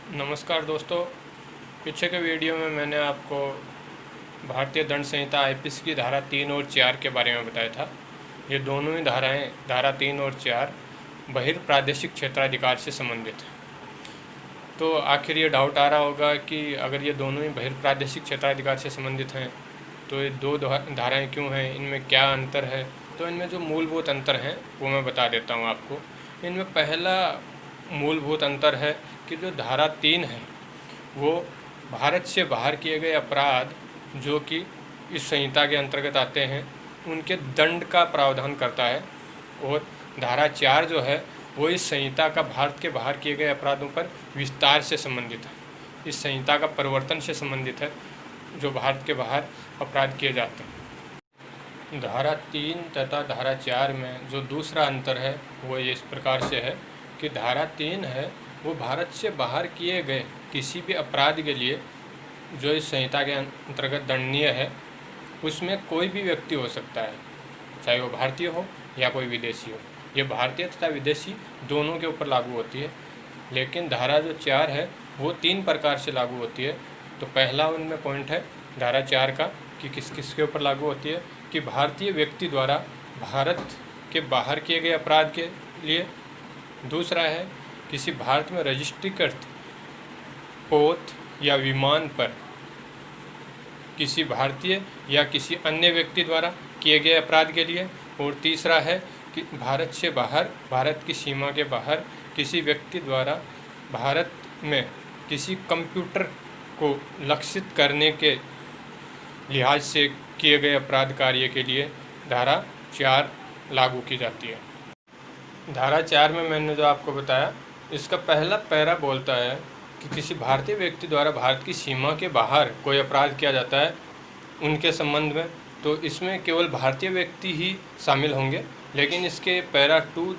नमस्कार दोस्तों, पीछे के वीडियो में मैंने आपको भारतीय दंड संहिता आईपीसी की धारा 3 और 4 के बारे में बताया था। ये दोनों ही धाराएं, धारा 3 और 4 बहिर्प्रादेशिक क्षेत्राधिकार से संबंधित है। तो आखिर ये डाउट आ रहा होगा कि अगर ये दोनों ही बहिर्प्रादेशिक क्षेत्राधिकार से संबंधित हैं तो ये दो धाराएँ क्यों हैं, इनमें क्या अंतर है। तो इनमें जो मूलभूत अंतर हैं वो मैं बता देता हूँ आपको। इनमें पहला मूलभूत अंतर है कि जो धारा 3 है वो भारत से बाहर किए गए अपराध जो कि इस संहिता के अंतर्गत आते हैं उनके दंड का प्रावधान करता है, और धारा 4 जो है वो इस संहिता का भारत के बाहर किए गए अपराधों पर विस्तार से संबंधित है, इस संहिता का परिवर्तन से संबंधित है जो भारत के बाहर अपराध किए जाते हैं। धारा 3 तथा धारा 4 में जो दूसरा अंतर है वो ये इस प्रकार से है कि धारा 3 है वो भारत से बाहर किए गए किसी भी अपराध के लिए जो इस संहिता के अंतर्गत दंडनीय है उसमें कोई भी व्यक्ति हो सकता है, चाहे वो भारतीय हो या कोई विदेशी हो। ये भारतीय तथा विदेशी दोनों के ऊपर लागू होती है। लेकिन धारा जो 4 है वो 3 प्रकार से लागू होती है। तो पहला उनमें पॉइंट है धारा 4 का कि किस किस के ऊपर लागू होती है, कि भारतीय व्यक्ति द्वारा भारत के बाहर किए गए अपराध के लिए। दूसरा है किसी भारत में रजिस्ट्रीकृत पोत या विमान पर किसी भारतीय या किसी अन्य व्यक्ति द्वारा किए गए अपराध के लिए। और तीसरा है कि भारत से बाहर, भारत की सीमा के बाहर किसी व्यक्ति द्वारा भारत में किसी कंप्यूटर को लक्षित करने के लिहाज से किए गए अपराध कार्य के लिए धारा 4 लागू की जाती है। धारा 4 में मैंने जो आपको बताया, इसका पहला पैरा बोलता है कि किसी भारतीय व्यक्ति द्वारा भारत की सीमा के बाहर कोई अपराध किया जाता है उनके संबंध में, तो इसमें केवल भारतीय व्यक्ति ही शामिल होंगे। लेकिन इसके पैरा 2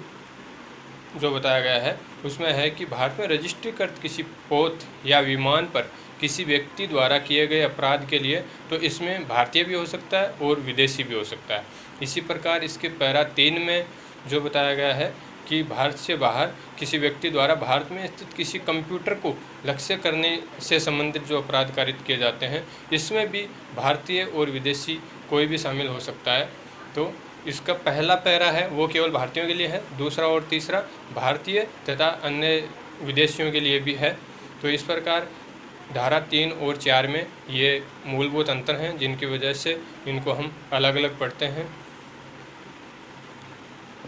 जो बताया गया है उसमें है कि भारत में रजिस्ट्रीकृत किसी पोत या विमान पर किसी व्यक्ति द्वारा किए गए अपराध के लिए, तो इसमें भारतीय भी हो सकता है और विदेशी भी हो सकता है। इसी प्रकार इसके पैरा 3 में जो बताया गया है कि भारत से बाहर किसी व्यक्ति द्वारा भारत में स्थित किसी कंप्यूटर को लक्ष्य करने से संबंधित जो अपराध कारित किए जाते हैं इसमें भी भारतीय और विदेशी कोई भी शामिल हो सकता है। तो इसका पहला पैरा है वो केवल भारतीयों के लिए है, दूसरा और तीसरा भारतीय तथा अन्य विदेशियों के लिए भी है। तो इस प्रकार धारा 3 और 4 में ये मूलभूत अंतर हैं जिनकी वजह से इनको हम अलग अलग पढ़ते हैं।